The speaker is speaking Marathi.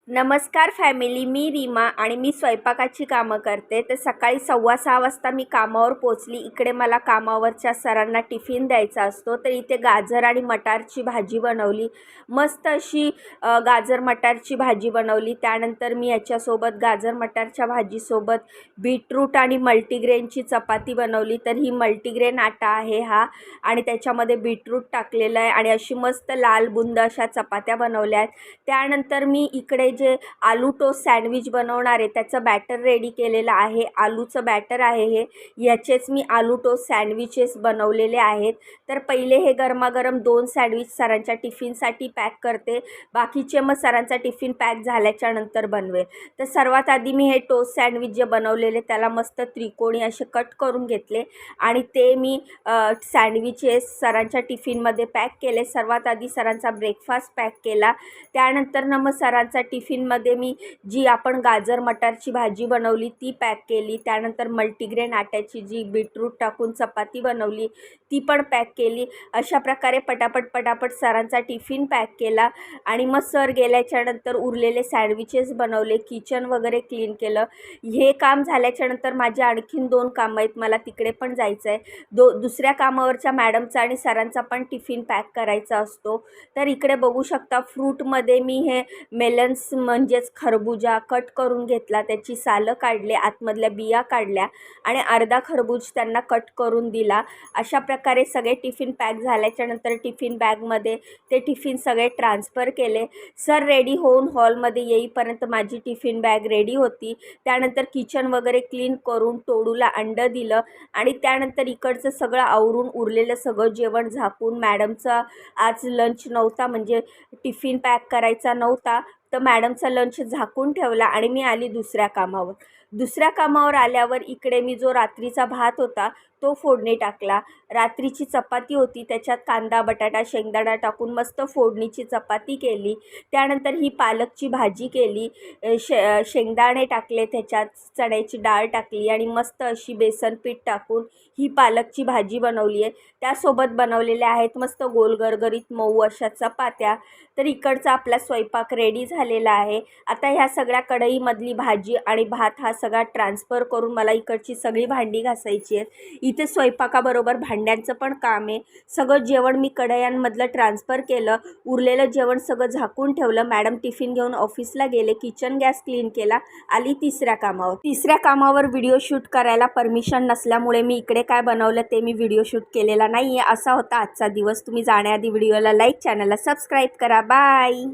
नमस्कार फॅमिली, मी रीमा आणि मी स्वयंपाकाची कामं करते. तर सकाळी 5:15 वाजता मी कामावर पोचली. इकडे मला कामावरच्या सरांना टिफिन द्यायचा असतो. तर इथे गाजर आणि मटारची भाजी बनवली. मस्त अशी गाजर मटारची भाजी बनवली. त्यानंतर मी याच्यासोबत गाजर मटारच्या भाजीसोबत बीटरूट आणि मल्टीग्रेनची चपाती बनवली. तर ही मल्टीग्रेन आटा आहे हा, आणि त्याच्यामध्ये बीटरूट टाकलेलं आहे आणि अशी मस्त लाल बुंद अशा चपात्या बनवल्या आहेत. त्यानंतर मी इकडे जे आलू टोस्ट सँडविच बनवणार आहे त्याचं बॅटर रेडी केलेलं आहे. आलूचं बॅटर आहे हे. याचेच मी आलू टोस्ट सँडविचेस बनवलेले आहेत. तर पहिले हे गरमागरम 2 सँडविच सरांच्या टिफिनसाठी पॅक करते. बाकीचे मग सरांचा टिफिन पॅक झाल्याच्या नंतर बनवेल. तर सर्वात आधी मी हे टोस्ट सँडविच जे बनवलेले त्याला मस्त त्रिकोणी असे कट करून घेतले आणि ते मी सँडविचेस सरांच्या टिफिनमध्ये पॅक केले. सर्वात आधी सरांचा ब्रेकफास्ट पॅक केला. त्यानंतर मग सरांचा टिफिनमध्ये मी जी आपण गाजर मटारची भाजी बनवली ती पॅक केली. त्यानंतर मल्टीग्रेन आट्याची जी बीटरूट टाकून चपाती बनवली ती पण पॅक केली. अशा प्रकारे पटापट सरांचा टिफिन पॅक केला आणि मग सर गेल्याच्यानंतर उरलेले सँडविचेस बनवले, किचन वगैरे क्लीन केलं. हे काम झाल्याच्यानंतर माझे आणखीन 2 कामं आहेत. मला तिकडे पण जायचं आहे. दुसऱ्या कामावरच्या मॅडमचा आणि सरांचा पण टिफिन पॅक करायचा असतो. तर इकडे बघू शकता फ्रूटमध्ये मी हे मेलन्स म्हणजेच खरबुजा कट करून घेतला, त्याची सालं काढले, आतमधल्या बिया काढल्या आणि अर्धा खरबूज त्यांना कट करून दिला. अशा प्रकारे सगळे टिफिन पॅक झाल्याच्यानंतर टिफिन बॅगमध्ये ते टिफिन सगळे ट्रान्सफर केले. सर रेडी होऊन हॉलमध्ये येईपर्यंत माझी टिफिन बॅग रेडी होती. त्यानंतर किचन वगैरे क्लीन करून टोडूला अंडं दिलं आणि त्यानंतर इकडचं सगळं आवरून उरलेलं सगळं जेवण झाकून, मॅडमचा आज लंच नव्हता म्हणजे टिफिन पॅक करायचा नव्हता, तर मॅडमचा लंच झाकून ठेवला आणि मी आली दुसऱ्या कामावर. दुसऱ्या कामावर आल्यावर इकडे मी जो रात्रीचा भात होता तो फोडणी टाकला. रात्रीची चपाती होती, त्याच्यात कांदा, बटाटा, शेंगदाणा टाकून मस्त फोडणीची चपाती केली. त्यानंतर ही पालकची भाजी केली. शेंगदाणे टाकले, त्याच्यात चण्याची डाळ टाकली आणि मस्त अशी बेसन पीठ टाकून ही पालकची भाजी बनवली आहे. त्यासोबत बनवलेल्या आहेत मस्त गोल गरगरीत मऊ अशा चपात्या. तर इकडचा आपला स्वयंपाक रेडी झालेला आहे. आता ह्या सगळ्या कढईमधली भाजी आणि भात हा सगळा ट्रान्सफर करून मला इकडची सगळी भांडी घासायची आहेत. इथे स्वयंपाकाबरोबर भांड्यांचं पण काम आहे. सगळं जेवण मी कढयांमधलं ट्रान्सफर केलं. उरलेलं जेवण सगळं झाकून ठेवलं. मॅडम टिफिन घेऊन ऑफिसला गेले. किचन गॅस क्लीन केला. आली तिसऱ्या कामावर. तिसऱ्या कामावर व्हिडिओ शूट करायला परमिशन नसल्यामुळे मी इकडे काय बनवलं ते मी व्हिडिओ शूट केलेला नाही आहे. असा होता आजचा दिवस. तुम्ही जाण्याआधी व्हिडिओला लाईक, चॅनलला सबस्क्राईब करा. बाय.